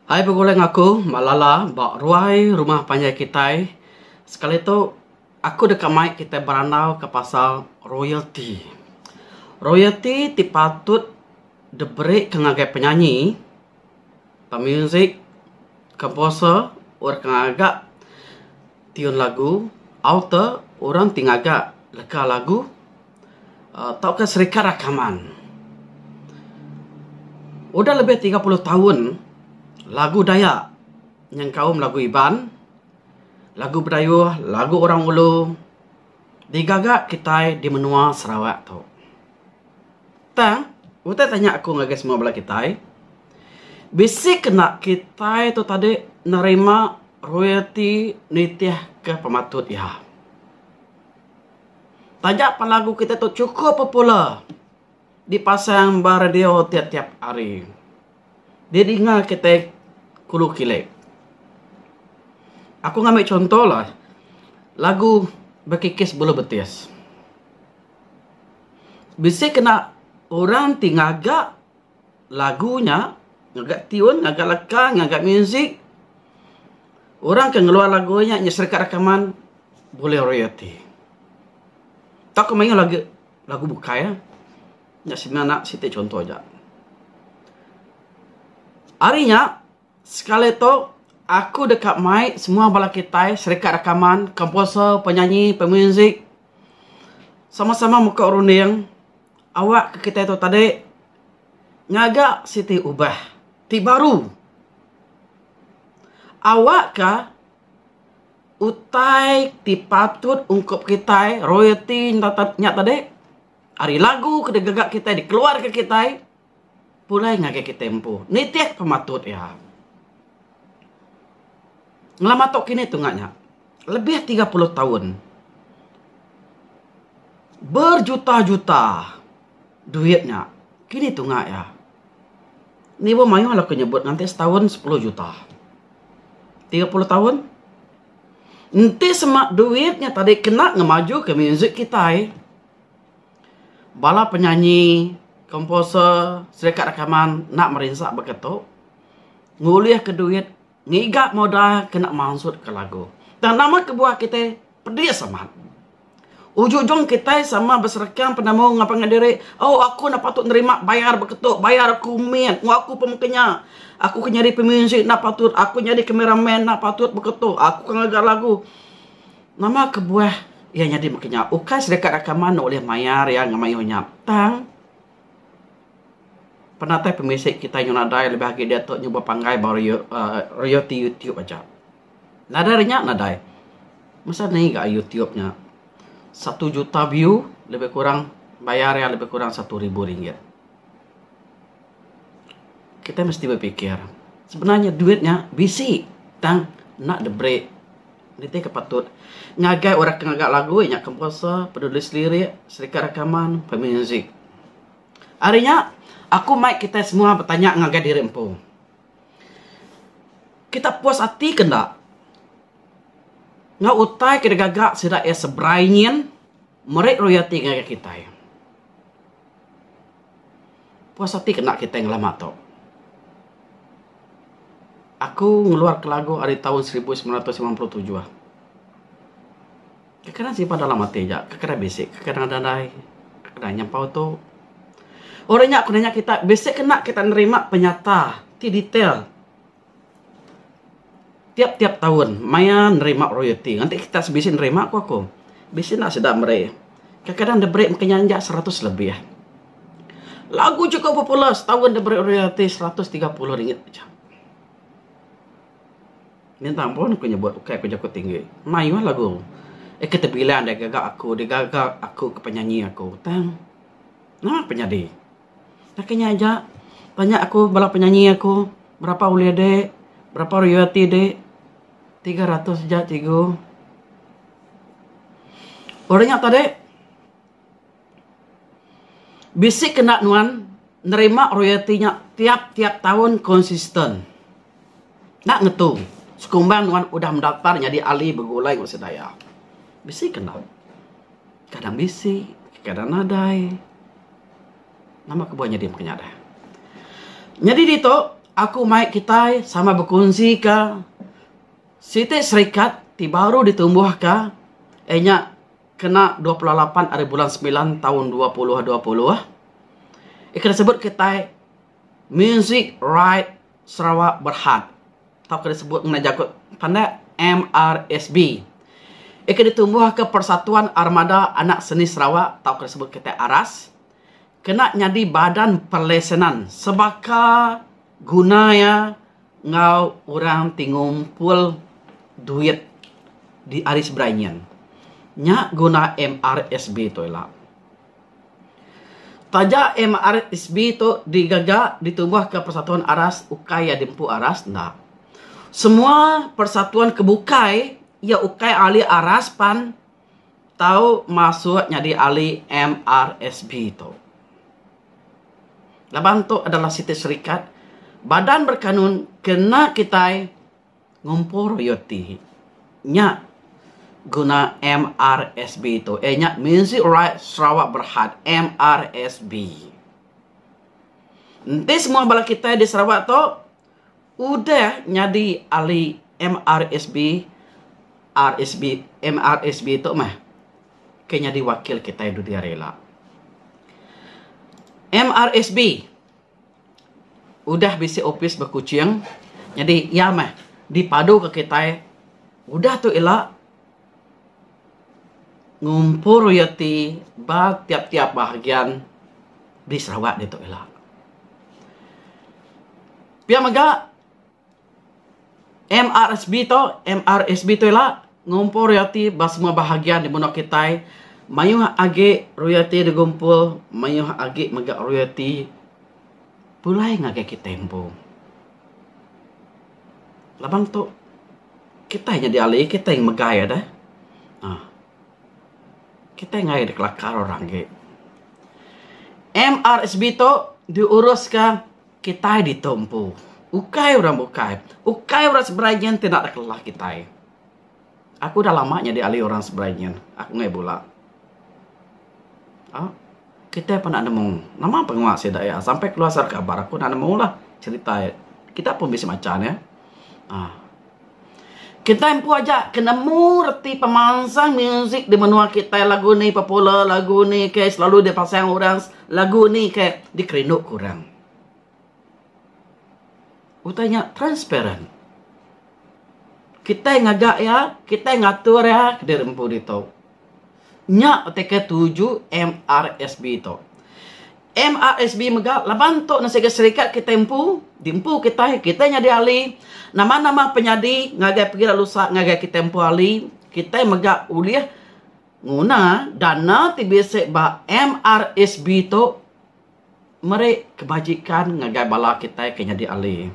Hai pegoleng aku, Malala, bak ruai rumah panjai kita. Sekali itu, aku dekat mic kita beranau ke pasal royalty. Royalty dipatut diberi kengagai penyanyi, pemuzik, komposer, orang kengaga tiun lagu, author, orang tingaga leka lagu, atau ke serikat rakaman. Udah lebih 30 tahun, lagu Dayak yang kaum lagu Iban, lagu Berdayuh, lagu orang Ulu digagak kita di menua Sarawak tu. Tang, utai tanya aku ngagai semua belah kita. Bisi kena kita itu tadi nerima royalty nitiah ke pematut ya. Tajak lagu kita tu cukup popular dipasang radio tiap-tiap hari. Dia dengar kita kulu kilek. Aku ngambil contoh lah. Lagu Berkikis Bulu Betis. Bisa kena orang tingagak lagunya, ngagak tiun, ngagak leka, ngagak muzik. Orang ke ngeluar lagunya, nyeserikat rakaman, boleh royalty. Tak kemain lagu bukai ya. Nyak sebenarnya sitik contoh aja. Harinya, sekali itu, aku dekat mic, semua bala kita, serikat rakaman, komposer, penyanyi, pemuzik, sama-sama muka urunding, awak ke kita itu tadi, ngagak siti ubah, ti baru. Awak ke, utai ti patut ungkup kita, royalty nyak tadi, hari lagu ke gagak kita, dikeluar ke kita, pulai ngagak kita tempo. Nitiak pematut ya. Ngelamatok kini tungaknya. Lebih 30 tahun. Berjuta-juta duitnya. Kini tungak ya. Ni bo mayu lah aku nyebut nanti setahun 10 juta. 30 tahun. Nanti semak duitnya tadi kena ngemaju ke muzik kita. Bala penyanyi, komposer, serikat rakaman nak merinsak begitu, nguliah ke duit, ngigak modal kena maksud ke lagu. Dan nama kebuah kita pedih sama. Ujung-ujung kita sama berserkan penemu ngapa diri. Oh aku nak patut nerima bayar begitu, bayar aku min, aku pemukanya, aku nyari pemuzik nak patut, aku nyari kameramen nak patut begitu, aku ngagar lagu. Nama kebuah yang jadi makanya. Ukai serikat rakaman oleh mayar yang ngamayunya. Tang. Penatai pemisik kita yang nadai lebih lagi dia tu nyoba panggai baru royalty YouTube aja. Nadai renyak nadai. Masa ni gak YouTube-nya 1 juta view lebih kurang bayar ya lebih kurang 1.000 ringgit. Kita mesti berpikir sebenarnya duitnya bisi tang nak the break. Niti kepatut ngagai orang ngagak lagu nya komposer, penulis lirik, serikat rakaman, pemuzik. Harinya aku mic kita semua bertanya ngagai diri empu. Kita puas hati kena. Ngau utai kita gagak sudah ya sebrainyin merek royalty ngagai kita. Puas hati kena kita yang lama tu. Aku ngeluar ke lagu dari tahun 1957. Kadang sih pada lama teja, kadang basic, kadang dadai, kadang nyampau tu. Orangnya aku nanya kita, basic kena kita nerima penyata, ti detail. Tiap-tiap tahun, maya nerima royalty. Nanti kita sebisi nerima aku. Bisi nak sedap mereka. Kadang-kadang the break makanya anjak 100 lebih ya. Lagu cukup popular, setahun the break royalty 130 ringgit aja. Minta ampun aku nyebut, aku jago tinggi. Mayu lagu. Kita bilang dia gagak aku ke penyanyi aku. Tang, nama penyanyi. Naknya aja, tanya aku bala penyanyi aku, berapa ulia dek, berapa royalty dek, 300 aja tigo. Orangnya tadi, bisik kena nuan, nerima royaltinya tiap-tiap tahun konsisten. Nak ngetung. Sekumbang nuan udah mendaftar jadi ahli bergulai masih daya. Bisi kenal. Kadang bisi, kadang nadai. Nama kebuahnya dia makanya ada. Jadi dito aku mai kita sama berkongsi ke Siti Serikat ti baru ditumbuh ke enya kena 28 hari bulan 9 tahun 2020. Ikan disebut kita Music Right Sarawak Berhad. Tahu kita disebut mengenai jakut pandai MRSB. Ikan ditumbuh ke Persatuan Armada Anak Seni Sarawak. Tahu kita disebut kita ARAS. Kena jadi badan perlesenan sebaka gunanya ngau orang tingumpul duit di hari seberanian. Nya guna MRSB tu lah. Taja MRSB tu digagak ditumbuh ke Persatuan Aras Ukai ya dimpu Aras ndak. Semua persatuan kebukai ya Ukai ahli Aras pan tahu masuk jadi ahli MRSB tu. Laban tu adalah Siti Serikat badan berkanun kena kita ngumpul royalty nya guna MRSB itu nya Music Right Sarawak Berhad MRSB. Nanti semua bala kita di Sarawak tu udah jadi ahli MRSB itu mah kayaknya di wakil kita itu dia rela. MRSB udah bisa office berkucing jadi ya mah dipadu ke kita udah tu elak ngumpul royalty ba tiap-tiap bahagian di Sarawak itu elak. Pia maga MRSB tu elak ngumpul royalty ba semua bahagian di mana kita mayuh age royalty digumpul mayuh age maga royalty pulai ngage kita tempo. Labang tu kita hanya dialih kita yang megaya dah. Kita yang ngai kelakar orang ke. MRSB tu diurus ke kita ditumpu. Ukai orang bukai. Ukai orang seberanian tidak ada kelah kita. Aku dah lamanya dialih orang seberanian. Aku ngai bola. Kita pernah nemu nama penguasa daya sampai keluar kabar aku nak nemu lah cerita. Kita pun bisa macam ya. Kita empu aja kena murti pemangsang musik di menua kita lagu ni popular lagu ni ke selalu dipasang orang lagu ni ke dikerinuk kurang. Utanya transparent. Kita yang ngagak ya, kita yang ngatur ya, kita empu itu. Nya TK7 MRSB itu. MRSB mega laban tu nasi serikat kita dimpu kita nya diali nama-nama penyadi ngagai pergi lalu sak ngagai kita tempu ali kita mega uliah nguna dana tibese ba MRSB tu mere kebajikan ngagai bala kita kenya diali.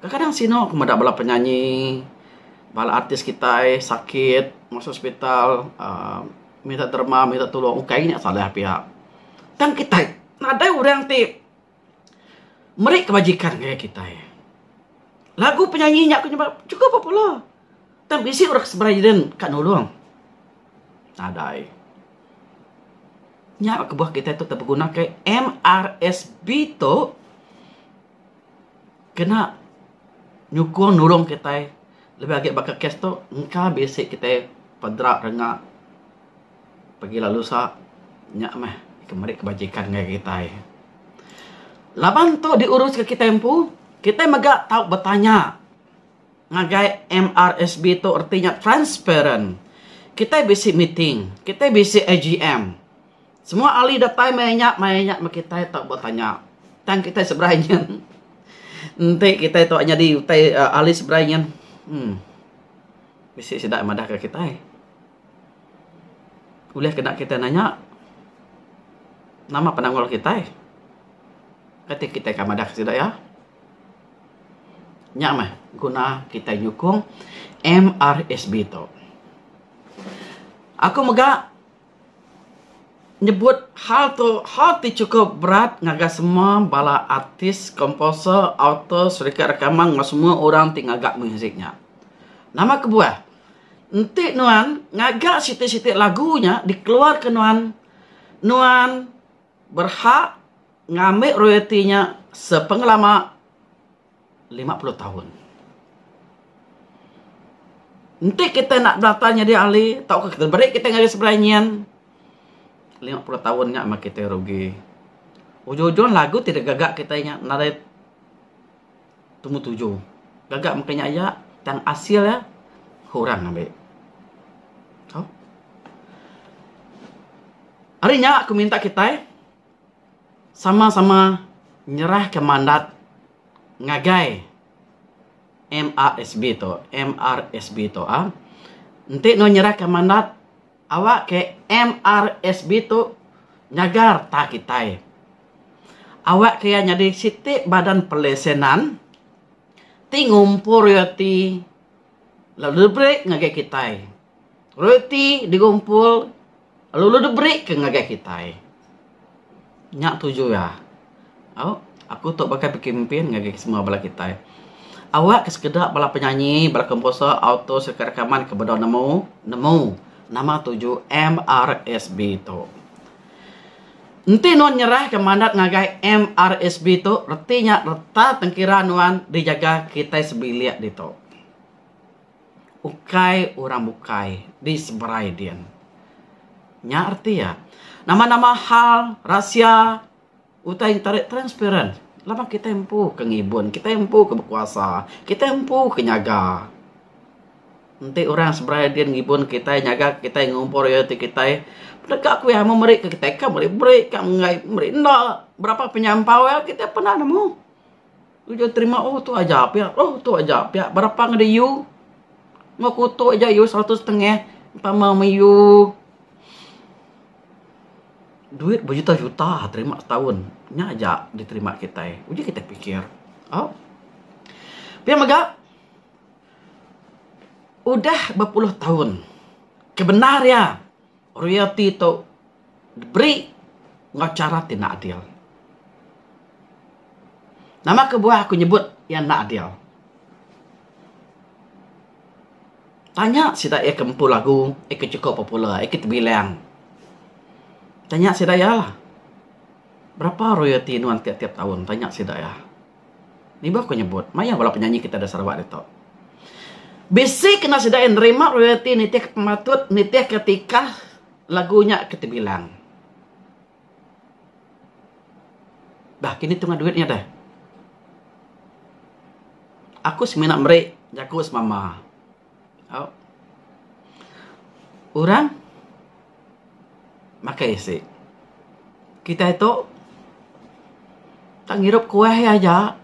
Kadang-kadang sino kemudak bala penyanyi bala artis kita sakit masuk hospital minta derma minta tolong kayaknya salah pihak. Dan kita ada orang ti mereka kebajikan kayak kita ya. Lagu penyanyinya aku nyoba cukup popular. Dan bisi orang sebenarnya kan nolong. Ada. Nya kebuah kita itu terguna ke MRSB tu kena nyukung nolong kita lebih agak bakal kes tu engkau basic kita padrak rengak pergi lalu sa nyak mah kemarin kebajikan kayak kita. Laban tu diurus ke kita empu, kita mega tahu bertanya. Ngagai MRSB tu artinya transparent. Kita bisi meeting, kita bisi AGM. Semua ahli datang banyak kita tahu bertanya. Dan kita sebenarnya nanti kita itu hanya di ahli sebenarnya. Bisi tidak madah ke kita. Boleh kena kita nanya nama penanggal kita ketika kita kamadah tidak ya nyak mah guna kita nyukung MRSB tu. Aku mega nyebut hal tu cukup berat ngaga semua bala artis komposer autor serikat rekaman semua orang tingagak musiknya nama kebuah nanti nuan ngaga sitik-sitik lagunya dikeluar ke nuan berhak ngambil royaltinya sepengalaman 50 tahun. Nanti kita nak datanya di ahli, tahu kita beri kita ngari seberanian. 50 tahunnya mak kita rugi. Ujung-ujung lagu tidak gagak kita nya narik tumu 7. Gagak makanya aja yang hasil ya kurang ambil. Oh. Harinya aku minta kita sama-sama nyerah ke mandat ngagai MRSB to nanti no nyerah ke mandat awak ke MRSB to nyagar tak kita awak kaya nyadi siti badan pelesenan ti ngumpul royalty lalu break ngagai kita royalty digumpul lalu break ke ngagai kita nyak tujuh ya. Oh, aku tak pakai pimpin ngagai semua bala kita. Awak kesekedar bala penyanyi, bala komposer, auto serta rekaman kepada nemu nama 7 MRSB itu. Nanti non nyerah ke mandat ngagai MRSB itu, artinya reta tengkiran nuan dijaga kita sebiliak itu. Ukai orang bukai di seberai dian. Nya arti ya. Nama-nama hal, rahasia, utai tarik transparan. Lama kita empu ke ngibun, kita empu ke berkuasa, kita empu ke nyaga. Nanti orang seberapa dia ngibun kita nyaga, kita ngumpul royalty kita. Dekat aku yang memberi ke kita, kamu beri, kamu beri. Nah, berapa penyampau ya kita pernah nemu. Udah terima, oh tu aja ya, oh tu aja ya. Berapa ngade you? Ngaku tu aja you 150, pama you. Duit berjuta-juta terima setahun. Nya aja diterima kita. Uji kita pikir. Oh. Biar megak. Udah berpuluh tahun. Kebenar ya. Royalty itu diberi cara tidak adil. Nama kebuah aku nyebut yang tidak adil. Tanya sida kempul lagu, cukup popular, terbilang. Tanya si daya lah. Berapa royalty nuan tiap-tiap tahun? Tanya si daya. Ini aku nyebut. Maya wala penyanyi kita ada Sarawak itu. Basic kena si daya nerima royalty nitiak pematut, nitiak ketika lagunya kita bilang. Dah kini tengah duitnya dah. Aku seminat merik, jaku semama. Oh. Orang maka isi. Kita itu tak ngirup kue aja.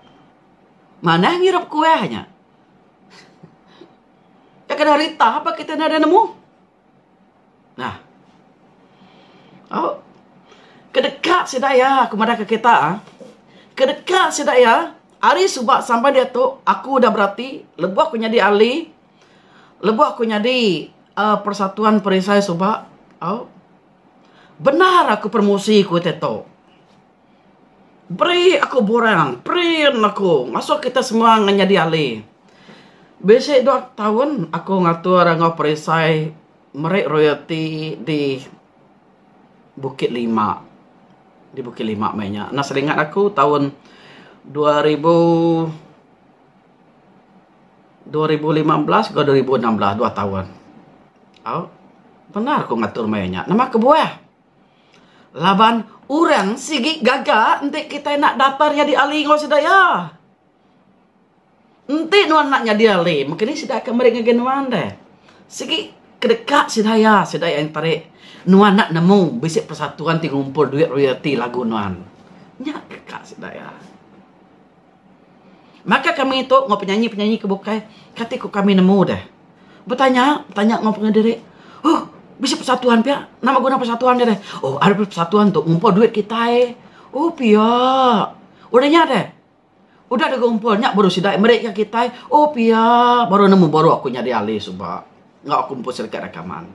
Mana ngirup kuehnya? Ya kena rita apa kita ada nemu? Nah. Oh. Kedekat si daya kepada ke kita. Kedekat si daya. Hari subak sampai dia tu aku udah berarti lebuh aku nyadi ahli. Lebuh aku nyadi persatuan perisai subak. Oh. Benar aku promosi ku teto. Beri aku borang, print aku. Masuk kita semua nganyadi ahli. Besok 2 tahun aku ngatur perisai merek royalty di Bukit Lima. Di Bukit Lima mainnya. Nah, seringat aku tahun 2015 ke 2016 2 tahun. Oh, benar aku ngatur mainnya. Nama kebuah. Laban orang sigi gagak nanti kita nak daftarnya di ahli ngau sedaya. Nanti nuan naknya di ahli, mungkin ini sudah akan mereka genuan deh. Sigi kedekat sedaya yang tarik nuan nak nemu bisik persatuan ti ngumpul duit royalty lagu nuan. Nyak dekat sedaya. Maka kami itu ngau penyanyi kebukai, katiku kami nemu deh. Bertanya ngau pengadiri. Oh, bisa persatuan pia, nama guna persatuan dia deh. Oh, ada persatuan tuh ngumpul duit kita Oh, pia. Udahnya deh. Udah ada ngumpul nyak baru sidai mereka kita. Oh, pia. Baru nemu baru aku nyadi alih subak. Nggak aku kumpul sertifikat rekaman.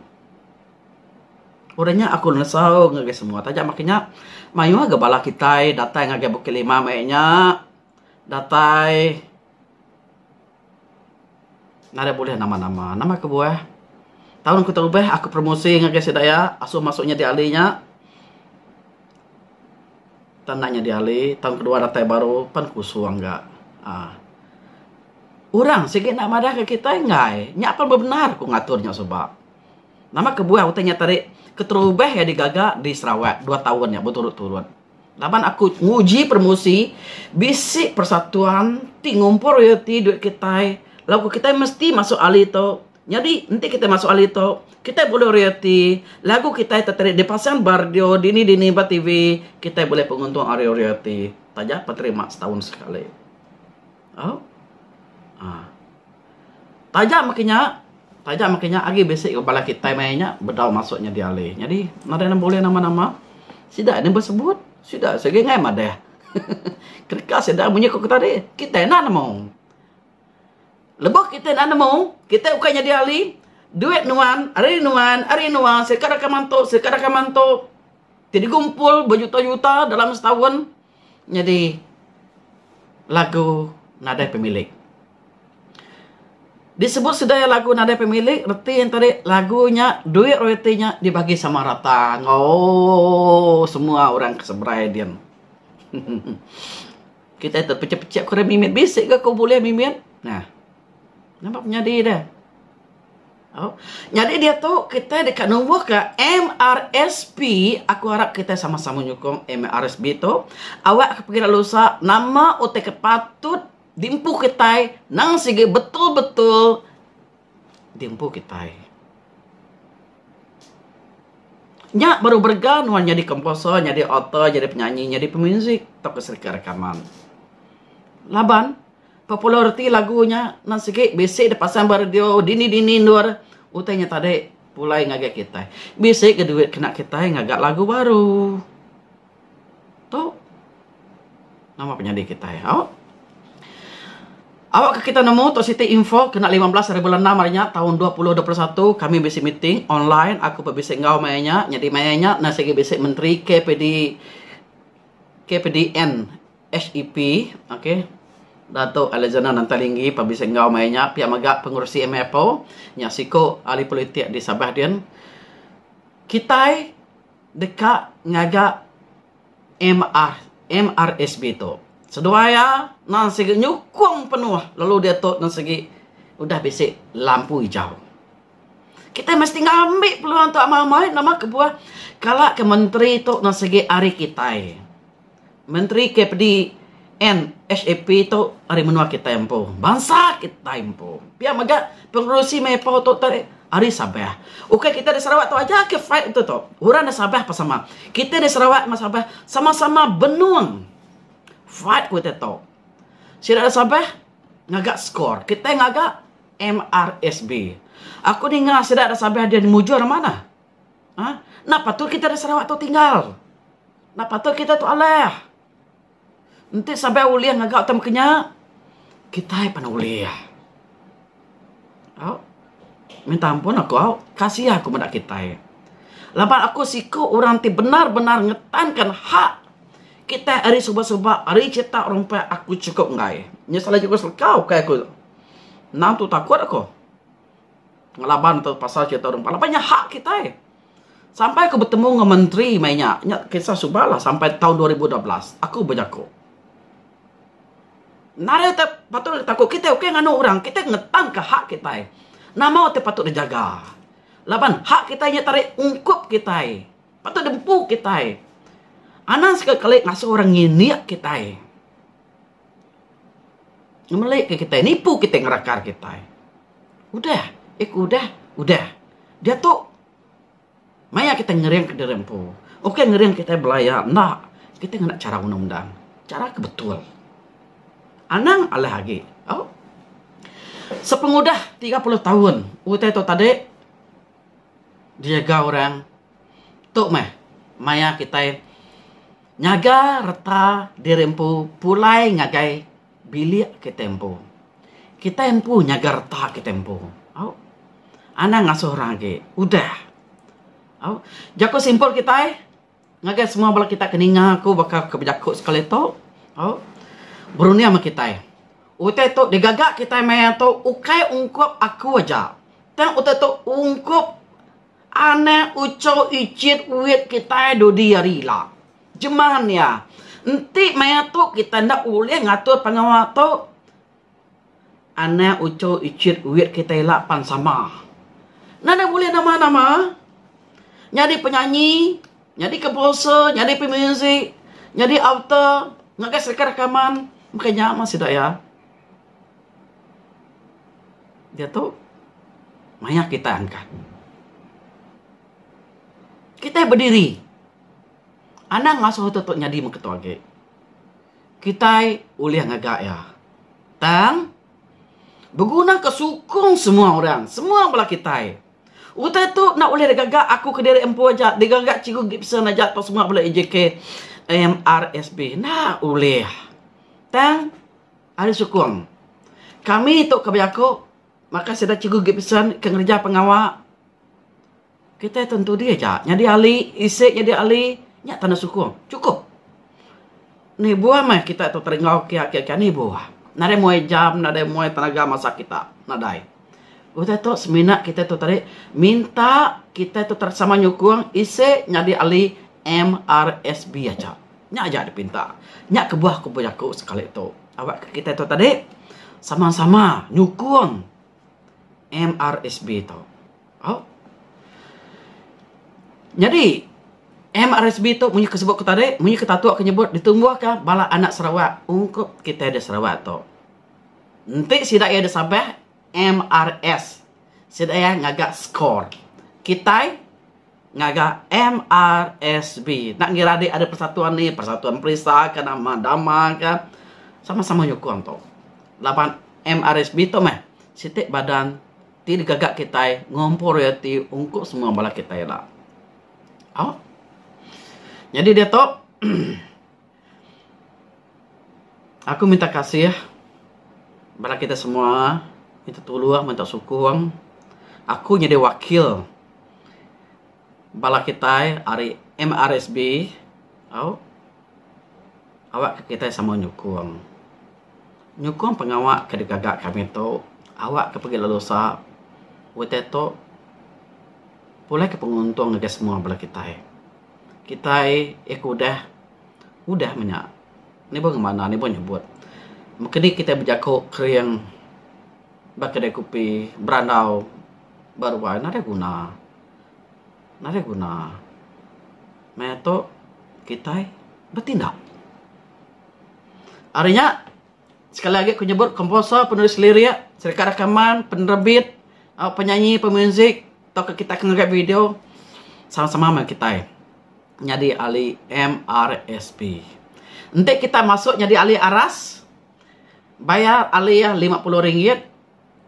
Udahnya aku nesau ngage semua. Tajak makanya mayu agak bala kita datai ngage Bukit Lima mainnya. Datai. Nada boleh nama-nama. Nama kebuah. Tahun aku terubah, aku promosi ngage sedaya, asuh masuknya di ahlinya. Tandanya di ahli, tahun kedua datai baru, pan kusuang enggak. Orang sikit nak madah ke kita ngai. Nyak pun benar aku ngaturnya sebab. Nama kebuah utanya tarik keterubah ya digagak di Sarawak 2 tahun ya berturut-turut. Laban aku nguji promosi bisik persatuan ti ngumpul royalty duit kita. Lalu kita mesti masuk ahli tu. Jadi nanti kita masuk ahli tu, kita boleh royalty. Lagu kita tertarik dipasang bardio dini bat TV, kita boleh penguntung area royalty. Tajak terima setahun sekali. Oh. Tajak makanya agi basic kepala kita mainnya bedau masuknya di alih. Jadi ada yang boleh nama-nama. Tidak ada bersebut. Sudah segi ngai madah. Kerkas sedang bunyi kok tadi. Kita nak mau. Lebih kita nak mau. Kita ukanya di alih. Duit nuan, hari nuan, sekarang kamanto. Jadi kumpul berjuta-juta dalam setahun. Jadi lagu nada pemilik. Disebut sedaya lagu nada pemilik, reti yang tadi lagunya, duit royaltinya dibagi sama rata. Oh, semua orang keseberai dia. Kita terpecah-pecah kurang mimit bisik ke kau boleh mimit? Nah, nampak penyadi dah. Oh. Jadi dia tu kita dekat nombor ke MRSP. Aku harap kita sama-sama nyokong MRSP tu. Awak kepikir lusa nama otak patut dimpu kita nang segi betul-betul dimpu kita. Nya baru berganuan jadi komposer, jadi author, jadi penyanyi, jadi pemuzik, atau keserika rekaman. Laban populariti lagunya nang segi basic dipasang radio dini luar utanya tadi pulai ngagak kita. Basic ke duit kena kita ngagak lagu baru. Tu nama penyanyi kita ya. Oh. Awak ke kita nemu Tok Siti info kena 15 hari bulan 6 harinya tahun 2021 kami basic meeting online. Aku berbisik ngau mainnya, jadi mainnya nang segi basic menteri KPDN HEP, okey. Dato' Alexander Nantalinggi pabisik ngau mainnya pihak magak pengurusi MFO nya siko ahli politik di Sabah dian. Kita dekat ngagak MRSB tu. Seduaya nang segi nyukung penuh lalu dia tu nang segi udah basic lampu hijau. Kita mesti ngambil peluang untuk amal-amal nama kebuah kalau ke menteri tu nang segi hari kita. Menteri KPDN HAP tu hari menua kita empo. Bangsa kita empo. Biar maga pengurusi mepo tu hari Sabah. Okey kita di Sarawak tu aja ke fight tu tu. Orang di Sabah apa sama. Kita di Sarawak sama Sabah sama-sama benuang. Fight kita tu. Sira Sabah ngagak skor. Kita ngagak MRSB. Aku ni ngah sira Sabah dia mujur mana? Ha? Nak patut kita di Sarawak tu tinggal. Nak patut kita tu alah. Nanti Sabah uliah ngagak tam kenya. Kita pan uliah. Oh. Minta ampun aku, kasih aku pada kita. Lapan aku siku orang ti benar-benar ngetankan hak kita hari subah-subah, hari cetak rompak aku cukup ngai. Nya salah juga selkau kayak aku. Nam tu takut aku. Ngelaban tu pasal cetak rompak. Lapanya hak kita. Sampai aku bertemu dengan menteri mainnya. Nya kisah subah lah sampai tahun 2012. Aku berjaku. Nara patut takut kita okey nganu orang. Kita ngetan ke hak kita. Nama kita patut dijaga. Laban hak kita nya tarik ungkup kita. Patut dempu kita. Anak sekali ngasuh orang nginiak kita. Ngemelik ke kita, nipu kita ngerakar kita. Udah, udah. Dia tu maya kita ngeriang ke derempu. Oke ngeriang kita belayar. Nah, kita nak cara undang-undang. Cara kebetul. Anang ala lagi. Oh. Sepengudah 30 tahun. Utai tu tadi dijaga orang. Tuk maya kita nyaga reta dirempu pulai ngagai bilik ke tempo. Kita empu nyaga reta ke tempo. Oh. Anak ngasuh orang lagi. Udah. Oh. Jako simpul kita ngagai semua bala kita keninga aku bakal kebejakut sekali tu. Oh. Berunia sama kita. Utai tu digagak kita maya tu ukai ungkup aku aja. Tang utai tu ungkup anak ucau icit uit kita do dia rila. Jemahan ya. Nanti maya tu kita ndak boleh ngatur pengawal tu Anak uco icit uit kita lapan sama. Nada boleh nama-nama. Jadi penyanyi, jadi komposer, jadi pemuzik, jadi author, ngakai serka rekaman, makanya masih tak ya. Dia tu banyak kita angkat. Kita berdiri. Anak ngasuh tu nyadi ketua ge. Kita ulih ngagak ya. Tang berguna kesukung semua orang, semua belah kita. Utai tu nak ulih digagak aku ke diri empu aja, digagak Cikgu Gibson aja tu semua belah EJK MRSB. Nak ulih. Tang ada sukung. Kami tu kebiako maka sudah Cikgu Gibson kerja pengawal. Kita tentu dia aja. Nyadi ahli, isik jadi ahli, nyak tanda sukung. Cukup. Ni buah mah kita tu teringau kia-kia ni buah. Nade muai jam, nade muai tenaga masa kita. Nadai. Udah tu seminat kita tu tarik minta kita tu tersama nyukung isik nyadi ahli MRSB aja. Nyak aja dipinta. Nyak kebuah aku sekali tu. Awak kita tu tadi sama-sama nyukung MRSB tu. Oh. Jadi MRSB tu punya kesebut kita tadi, punya kita tu akan nyebut ditumbuhkan bala anak Sarawak. Ungkup kita ada Sarawak tu. Nanti sidak ada sampai MRS. Sidak ya ngagak skor. Kita ngagak MRSB. Nak ngira ada persatuan ni, persatuan perisa kan, nama dama kan. Sama-sama nyukung tu. Lapan MRSB tu mah. Sitik badan ti digagak kita ngompor ya ti ungkup semua bala kita lah. Oh. Jadi dia tu aku minta kasih bala kita semua minta tolong, minta sukung. Aku jadi wakil bala kita hari MRSB. Oh. Awak kita sama nyukung. Nyukung pengawak ke digagak kami tu. Awak ke pergi lalusa. Wete tu boleh ke penguntung dengan semua bala kita. Kita udah banyak. Ni bagaimana? Ni pun nyebut. Mungkin kita berjakuk kering berkedai kopi, berandau, baru nada guna. Nada guna. Meto kita bertindak. Artinya, sekali lagi aku nyebut komposer, penulis lirik, serka rekaman, penerbit, penyanyi, pemuzik, atau kita akan ngagak video sama-sama sama kita nyadi ahli MRSB. Nanti kita masuk nyadi ahli aras, bayar ahli ya RM50.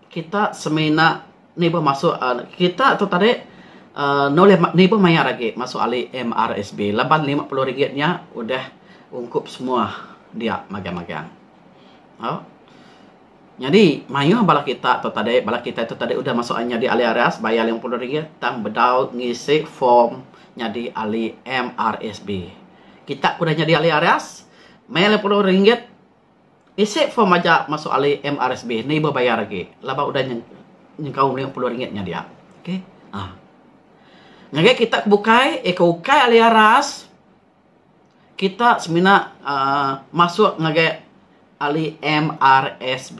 Kita semina ni pun masuk kita atau tadi noleh ni pun bayar lagi masuk ahli MRSB. Lepas RM50-nya udah ungkup semua dia magang-magang. Oh. Jadi, mayu bala kita atau tadi bala kita itu tadi udah masuknya di ahli aras bayar RM50 tang bedau ngisi form nyadi ahli MRSB. Kita udah nyadi ahli aras bayar RM50 isi form aja masuk ahli MRSB ni bayar lagi. Laba udah nyengkau RM50-nya dia. Okey. Ngage kita bukai ukai ahli aras kita semina masuk ngage ahli MRSB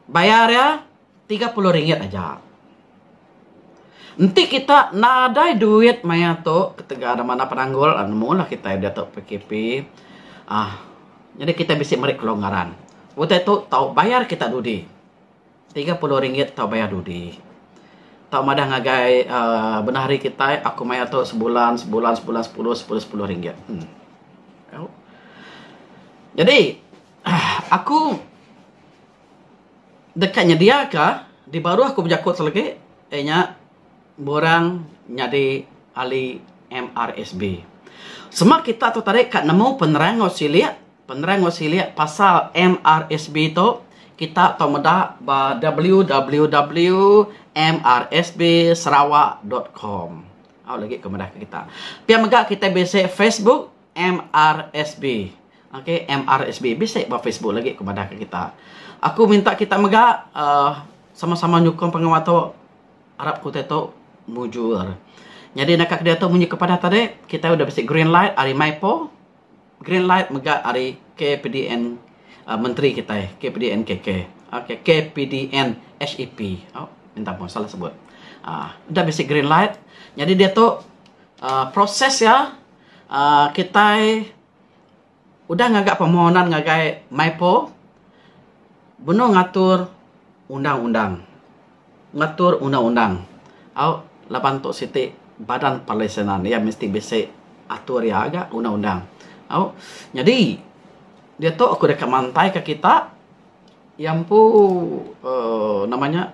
bayar ya RM30 aja. Nanti kita nadai duit maya tu ketika ada mana penanggul mula kita ada tu PKP. Jadi kita bisa merik kelonggaran. Waktu itu tahu bayar kita dudi RM30 tahu bayar dudi. Tahu madah ngagai benari kita aku maya tu sebulan 10 RM10. Jadi, aku dekatnya dia ke, di baru aku berjakut selagi, borang nyadi ahli MRSB. Semua kita tu tadi kat nemu penerang osiliat pasal MRSB tu, kita tahu mudah www.mrsbsarawak.com. Lagi kemudah kita. Pihak megak kita bisa Facebook MRSB. Okay, MRSB bisa buat Facebook lagi kepada kita. Aku minta kita megak sama-sama nyukung pengawal tu Arab kita tu mujur. Jadi nak dia tu bunyi kepada tadi kita udah bisa green light hari Maipo, green light megak hari KPDN menteri kita KPDNKK. Okey, KPDN HEP. Oh, minta maaf salah sebut. Udah basic green light. Jadi dia tu proses ya, kita udah ngagak permohonan ngagai MIPO benar ngatur undang-undang. Lapan tok siti badan perlesenan ya mesti basic atur ya agak undang-undang. Jadi dia tu aku dah kemantai ke kita yang namanya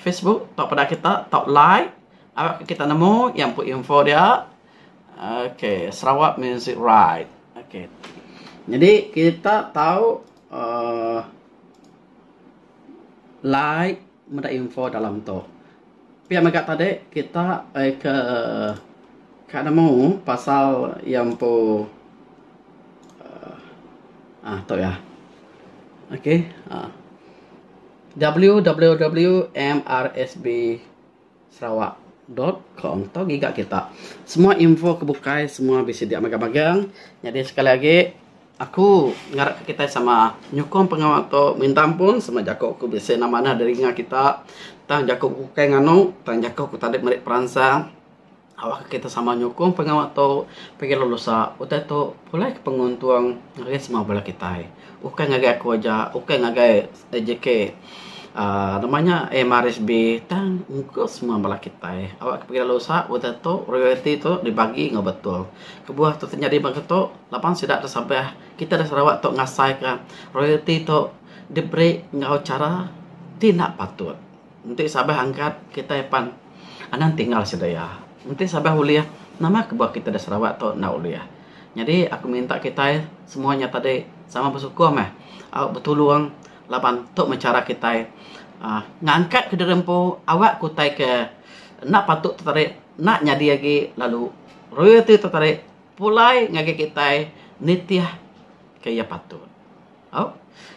Facebook tak pada kita tak like awak kita nemu yang info dia. Okey, Sarawak Music Right. Okey. Jadi kita tahu like mudah info dalam tu. Pihak megak tadi kita ke nemu pasal yang tu ya. Okey. www.mrsbsarawak.com tu gigak kita. Semua info kebukai, semua bisa dia magang-magang. Jadi sekali lagi aku ngarap kita sama nyukong pengawal tu minta ampun sama jako aku bisa nama dari kita tang jako aku kayak nganu tang jako aku tadi merik peransang awak kita sama nyukong pengawal tu pergi lulusa utai tu boleh penguntuang ngagai semua bola kita ukai ngagai aku aja ukai ngagai JK namanya MRSB tang engkau semua bola kita awak pergi lulusa utai tu royalty tu dibagi nggak betul kebuah tu terjadi begitu lapan sidak sampai kita dah Sarawak tu ngasai ke royalty tu diberi ngau cara tidak patut nanti sabah angkat kita pan anan tinggal sedaya nanti sabah uliah nama kebuah kita dah Sarawak tu nak uliah jadi aku minta kita semuanya tadi sama bersyukur betul luang lapan tu mencara kita ngangkat ke derempu awak kutai ke nak patut tertarik nak nyadi lagi lalu royalty tertarik pulai ngage kita nitiah kaya patut.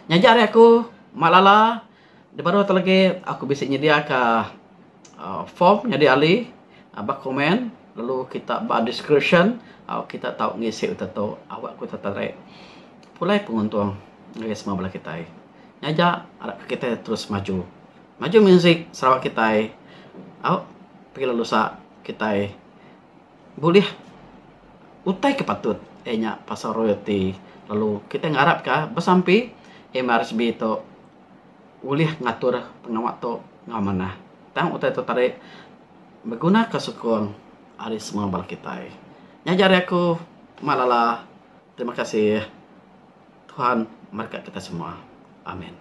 Nyajar aku malala di baru lagi aku bisa nyedia ke form nyadi ali abak komen lalu kita buat description kita tahu ngisi utatu awak ku tertarik pulai penguntung ngage semua belah kita nyajar kita terus maju musik Sarawak kita pergi lulusa kita boleh utai kepatut nya pasal royalty lalu kita ngarap ka bersampai MRSB itu boleh ngatur pengawat tu ngamana tang utai tu tarik berguna kesukung hari semua bal kita nyajar aku malala terima kasih Tuhan berkat kita semua amin.